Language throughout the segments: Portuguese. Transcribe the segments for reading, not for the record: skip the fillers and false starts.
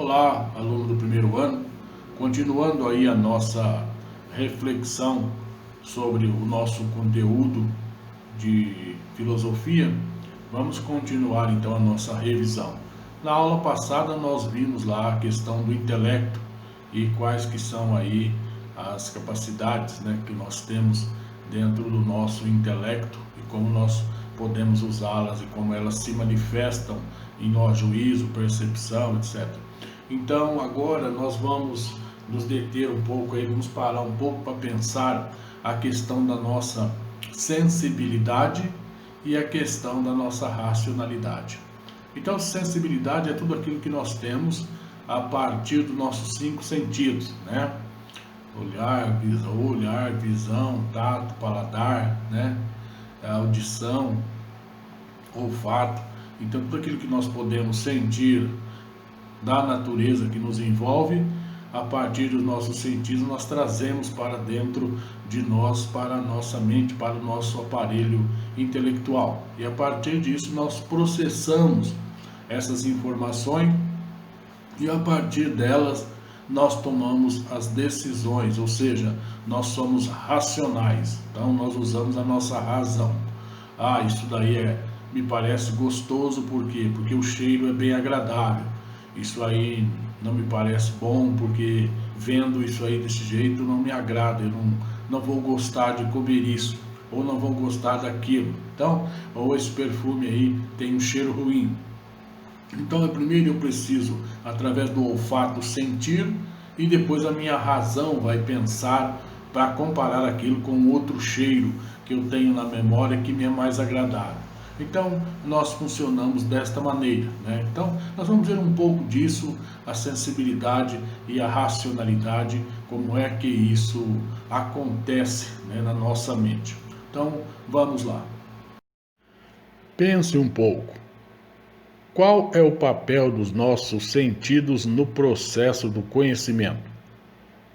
Olá, aluno do primeiro ano. Continuando aí a nossa reflexão sobre o nosso conteúdo de filosofia, vamos continuar então a nossa revisão. Na aula passada nós vimos lá a questão do intelecto e quais que são aí as capacidades, que nós temos dentro do nosso intelecto e como nós podemos usá-las e como elas se manifestam em nosso juízo, percepção, etc. Então agora nós vamos nos deter um pouco aí, vamos parar um pouco para pensar a questão da nossa sensibilidade e a questão da nossa racionalidade. Então, sensibilidade é tudo aquilo que nós temos a partir dos nossos 5 sentidos, Olhar, visão, tato, paladar, audição, olfato. Então, tudo aquilo que nós podemos sentir da natureza que nos envolve, a partir dos nossos sentidos, nós trazemos para dentro de nós, para a nossa mente, para o nosso aparelho intelectual. E a partir disso, nós processamos essas informações e a partir delas, nós tomamos as decisões, ou seja, nós somos racionais. Então, nós usamos a nossa razão. Isso daí me parece gostoso, por quê? Porque o cheiro é bem agradável. Isso aí não me parece bom, porque vendo isso aí desse jeito não me agrada, eu não vou gostar de comer isso, ou não vou gostar daquilo. Então, ou esse perfume aí tem um cheiro ruim. Então, primeiro eu preciso, através do olfato, sentir, e depois a minha razão vai pensar para comparar aquilo com outro cheiro que eu tenho na memória que me é mais agradável. Então, nós funcionamos desta maneira, Então, nós vamos ver um pouco disso, a sensibilidade e a racionalidade, como é que isso acontece, na nossa mente. Então, vamos lá. Pense um pouco. Qual é o papel dos nossos sentidos no processo do conhecimento?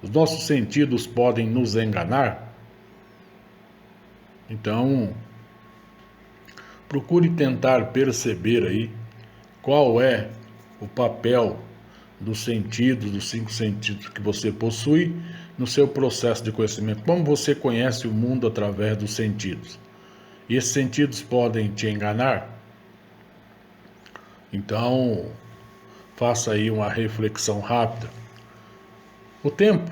Os nossos sentidos podem nos enganar? Então, procure tentar perceber aí qual é o papel dos sentidos, dos 5 sentidos que você possui no seu processo de conhecimento. Como você conhece o mundo através dos sentidos? E esses sentidos podem te enganar? Então, faça aí uma reflexão rápida. O tempo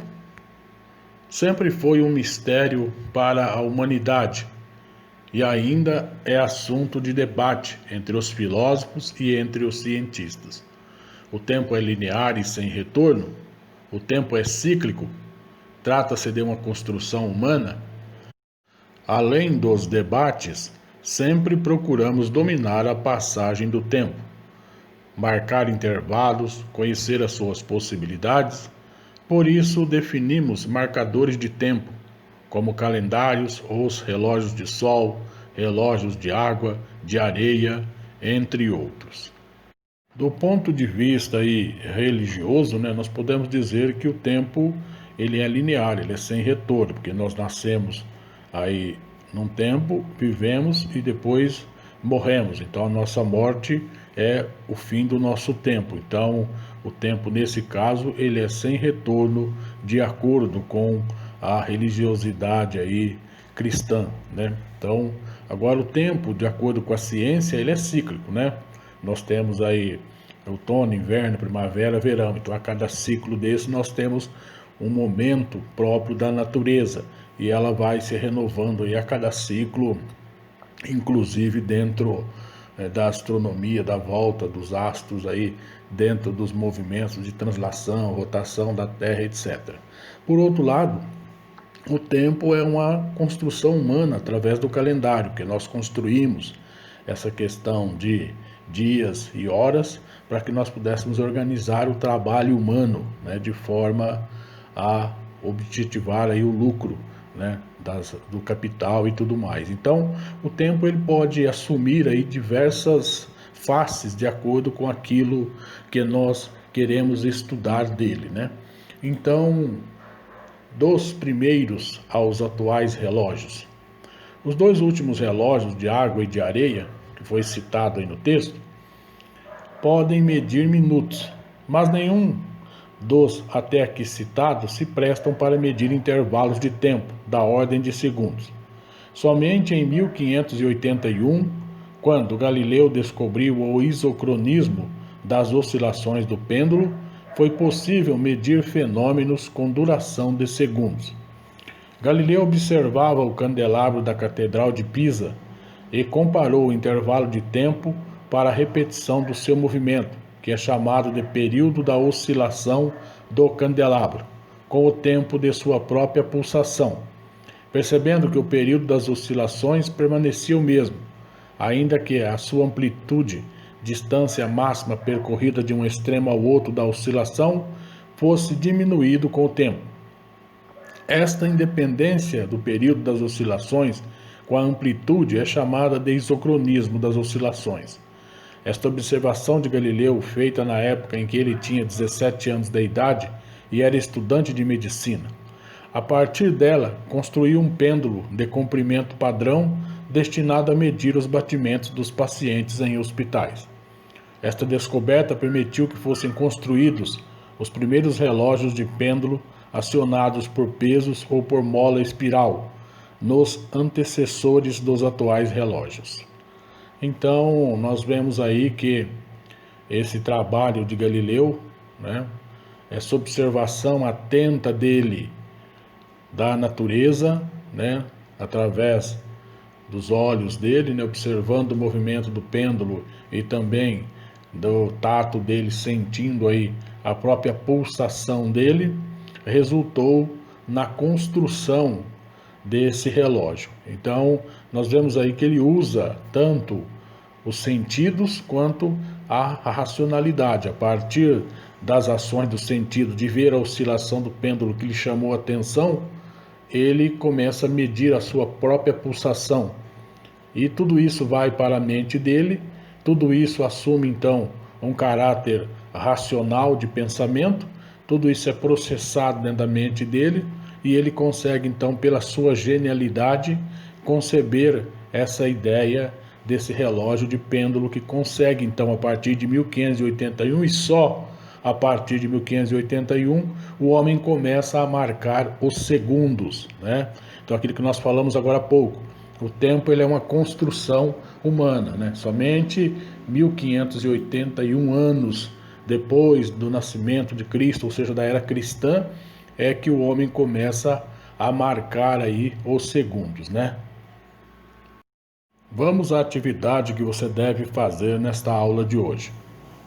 sempre foi um mistério para a humanidade e ainda é assunto de debate entre os filósofos e entre os cientistas. O tempo é linear e sem retorno? O tempo é cíclico? Trata-se de uma construção humana? Além dos debates, sempre procuramos dominar a passagem do tempo, marcar intervalos, conhecer as suas possibilidades. Por isso, definimos marcadores de tempo, como calendários ou os relógios de sol, relógios de água, de areia, entre outros. Do ponto de vista aí religioso, nós podemos dizer que o tempo ele é linear, ele é sem retorno, porque nós nascemos aí num tempo, vivemos e depois morremos. Então a nossa morte é o fim do nosso tempo. Então o tempo nesse caso ele é sem retorno, de acordo com a religiosidade aí cristã, Então agora o tempo, de acordo com a ciência, ele é cíclico, Nós temos aí outono, inverno, primavera, verão. Então a cada ciclo desse nós temos um momento próprio da natureza e ela vai se renovando aí a cada ciclo, inclusive dentro da astronomia, da volta dos astros aí, dentro dos movimentos de translação, rotação da Terra, etc. Por outro lado, o tempo é uma construção humana através do calendário, que nós construímos essa questão de dias e horas para que nós pudéssemos organizar o trabalho humano, de forma a objetivar aí o lucro, do capital e tudo mais. Então, o tempo ele pode assumir aí diversas faces de acordo com aquilo que nós queremos estudar dele, Então, dos primeiros aos atuais relógios, os 2 últimos relógios de água e de areia, que foi citado aí no texto, podem medir minutos, mas nenhum dos até aqui citados se prestam para medir intervalos de tempo da ordem de segundos. Somente em 1581, quando Galileu descobriu o isocronismo das oscilações do pêndulo, foi possível medir fenômenos com duração de segundos. Galileu observava o candelabro da Catedral de Pisa e comparou o intervalo de tempo para a repetição do seu movimento, que é chamado de período da oscilação do candelabro, com o tempo de sua própria pulsação, percebendo que o período das oscilações permanecia o mesmo, ainda que a sua amplitude, distância máxima percorrida de um extremo ao outro da oscilação, fosse diminuído com o tempo. Esta independência do período das oscilações com a amplitude é chamada de isocronismo das oscilações. Esta observação de Galileu, feita na época em que ele tinha 17 anos de idade e era estudante de medicina. A partir dela, construiu um pêndulo de comprimento padrão destinado a medir os batimentos dos pacientes em hospitais. Esta descoberta permitiu que fossem construídos os primeiros relógios de pêndulo acionados por pesos ou por mola espiral, nos antecessores dos atuais relógios. Então, nós vemos aí que esse trabalho de Galileu, né, essa observação atenta dele da natureza, né, através dos olhos dele, né, observando o movimento do pêndulo e também do tato dele, sentindo aí a própria pulsação dele, resultou na construção desse relógio. Então, nós vemos aí que ele usa tanto os sentidos quanto a racionalidade. A partir das ações do sentido, de ver a oscilação do pêndulo que lhe chamou a atenção, ele começa a medir a sua própria pulsação. E tudo isso vai para a mente dele, tudo isso assume então um caráter racional de pensamento, tudo isso é processado dentro da mente dele e ele consegue então, pela sua genialidade, conceber essa ideia desse relógio de pêndulo que consegue então, a partir de 1581 e só a partir de 1581, o homem começa a marcar os segundos, né? Então, aquilo que nós falamos agora há pouco, o tempo ele é uma construção humana, né? Somente 1581 anos depois do nascimento de Cristo, ou seja, da era cristã, é que o homem começa a marcar aí os segundos, né? Vamos à atividade que você deve fazer nesta aula de hoje.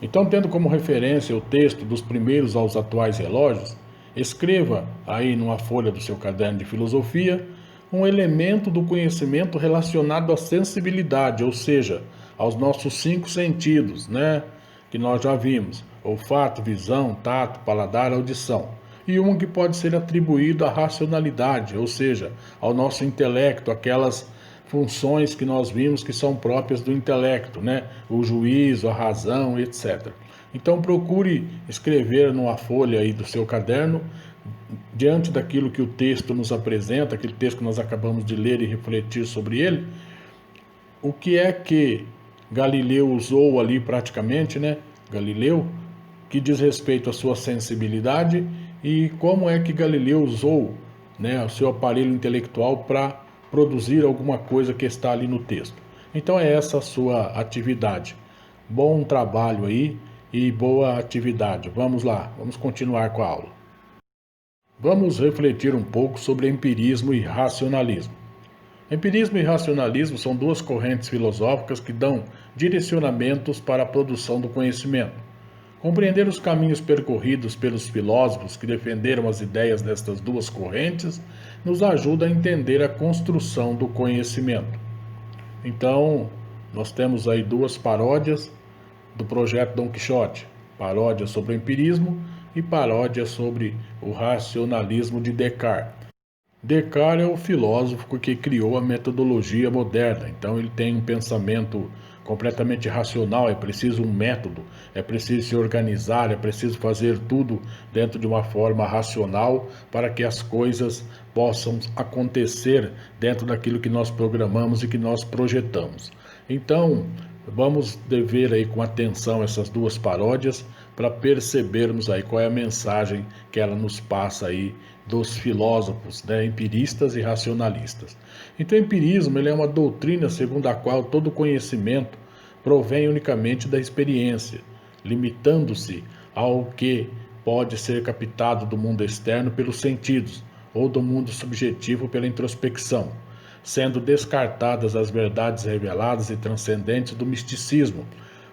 Então, tendo como referência o texto dos primeiros aos atuais relógios, escreva aí numa folha do seu caderno de filosofia um elemento do conhecimento relacionado à sensibilidade, ou seja, aos nossos 5 sentidos, né? Que nós já vimos: olfato, visão, tato, paladar, audição. E um que pode ser atribuído à racionalidade, ou seja, ao nosso intelecto, aquelas funções que nós vimos que são próprias do intelecto, né? O juízo, a razão, etc. Então procure escrever numa folha aí do seu caderno, diante daquilo que o texto nos apresenta, aquele texto que nós acabamos de ler e refletir sobre ele, o que é que Galileu usou ali praticamente, né? Galileu, que diz respeito à sua sensibilidade, e como é que Galileu usou, né, o seu aparelho intelectual para produzir alguma coisa que está ali no texto. Então é essa a sua atividade. Bom trabalho aí e boa atividade. Vamos lá, vamos continuar com a aula. Vamos refletir um pouco sobre empirismo e racionalismo. Empirismo e racionalismo são duas correntes filosóficas que dão direcionamentos para a produção do conhecimento. Compreender os caminhos percorridos pelos filósofos que defenderam as ideias destas duas correntes nos ajuda a entender a construção do conhecimento. Então, nós temos aí duas paródias do projeto Dom Quixote: paródia sobre o empirismo e paródia sobre o racionalismo de Descartes. Descartes é o filósofo que criou a metodologia moderna, então ele tem um pensamento completamente racional. É preciso um método, é preciso se organizar, é preciso fazer tudo dentro de uma forma racional para que as coisas possam acontecer dentro daquilo que nós programamos e que nós projetamos. Então, vamos ver aí com atenção essas duas paródias para percebermos aí qual é a mensagem que ela nos passa aí dos filósofos, né, empiristas e racionalistas. Então, o empirismo ele é uma doutrina segundo a qual todo conhecimento provém unicamente da experiência, limitando-se ao que pode ser captado do mundo externo pelos sentidos ou do mundo subjetivo pela introspecção, sendo descartadas as verdades reveladas e transcendentes do misticismo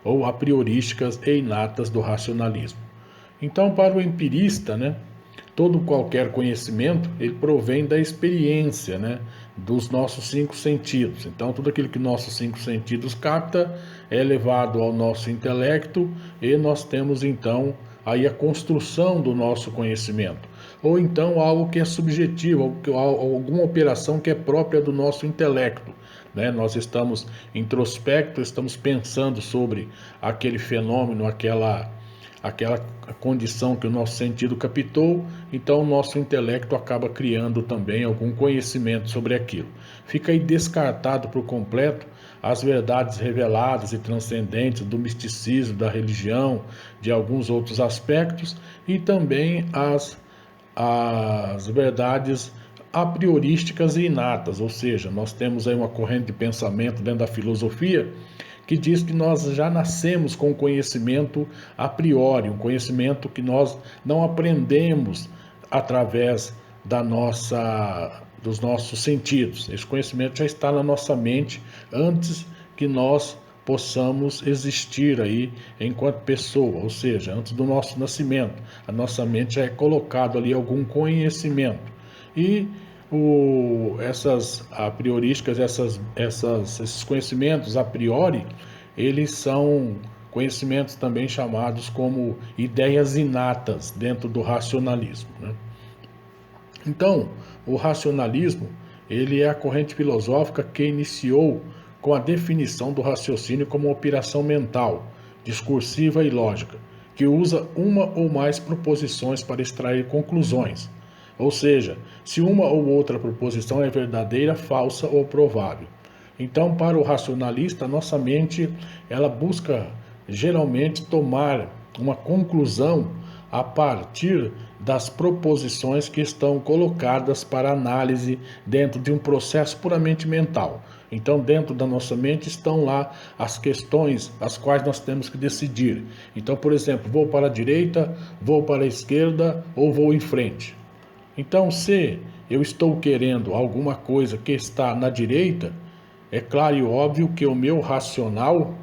ou a priorísticas e inatas do racionalismo. Então, para o empirista, né, todo qualquer conhecimento, ele provém da experiência, né, dos nossos 5 sentidos. Então, tudo aquilo que nossos 5 sentidos capta é levado ao nosso intelecto e nós temos, então, aí a construção do nosso conhecimento. Ou então algo que é subjetivo, alguma operação que é própria do nosso intelecto. Né? Nós estamos introspectos, estamos pensando sobre aquele fenômeno, aquela condição que o nosso sentido captou, então o nosso intelecto acaba criando também algum conhecimento sobre aquilo. Fica aí descartado por completo as verdades reveladas e transcendentes do misticismo, da religião, de alguns outros aspectos, e também as verdades a priorísticas e inatas, ou seja, nós temos aí uma corrente de pensamento dentro da filosofia que diz que nós já nascemos com conhecimento a priori, um conhecimento que nós não aprendemos através dos nossos sentidos. Esse conhecimento já está na nossa mente antes que nós possamos existir aí enquanto pessoa, ou seja, antes do nosso nascimento. A nossa mente já é colocado ali algum conhecimento. E essas a priorísticas, esses conhecimentos a priori, eles são conhecimentos também chamados como ideias inatas dentro do racionalismo, né? Então, o racionalismo, ele é a corrente filosófica que iniciou com a definição do raciocínio como uma operação mental, discursiva e lógica, que usa uma ou mais proposições para extrair conclusões. Ou seja, se uma ou outra proposição é verdadeira, falsa ou provável. Então, para o racionalista, nossa mente, ela busca geralmente tomar uma conclusão a partir das proposições que estão colocadas para análise dentro de um processo puramente mental. Então, dentro da nossa mente estão lá as questões as quais nós temos que decidir. Então, por exemplo, vou para a direita, vou para a esquerda ou vou em frente. Então, se eu estou querendo alguma coisa que está na direita, é claro e óbvio que o meu racional,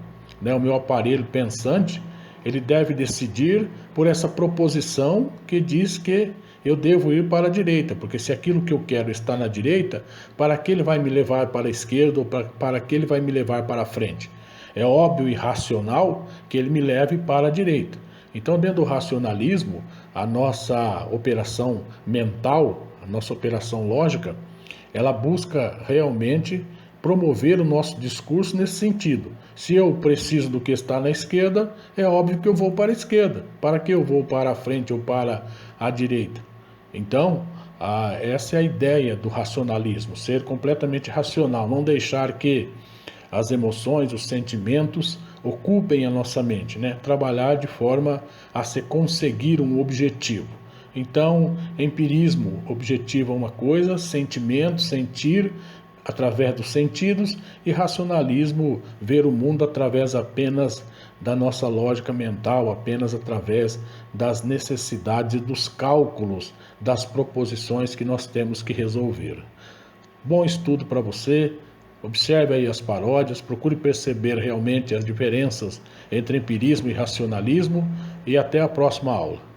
né, o meu aparelho pensante, ele deve decidir por essa proposição que diz que eu devo ir para a direita, porque se aquilo que eu quero está na direita, para que ele vai me levar para a esquerda ou para que ele vai me levar para a frente? É óbvio e racional que ele me leve para a direita. Então, dentro do racionalismo, a nossa operação mental, a nossa operação lógica, ela busca realmente promover o nosso discurso nesse sentido. Se eu preciso do que está na esquerda, é óbvio que eu vou para a esquerda. Para que eu vou para a frente ou para a direita? Então, essa é a ideia do racionalismo, ser completamente racional, não deixar que as emoções, os sentimentos ocupem a nossa mente, né? Trabalhar de forma a se conseguir um objetivo. Então, empirismo objetiva uma coisa, sentimento, sentir através dos sentidos, e racionalismo ver o mundo através apenas da nossa lógica mental, apenas através das necessidades e dos cálculos das proposições que nós temos que resolver. Bom estudo para você. Observe aí as paródias, procure perceber realmente as diferenças entre empirismo e racionalismo, e até a próxima aula.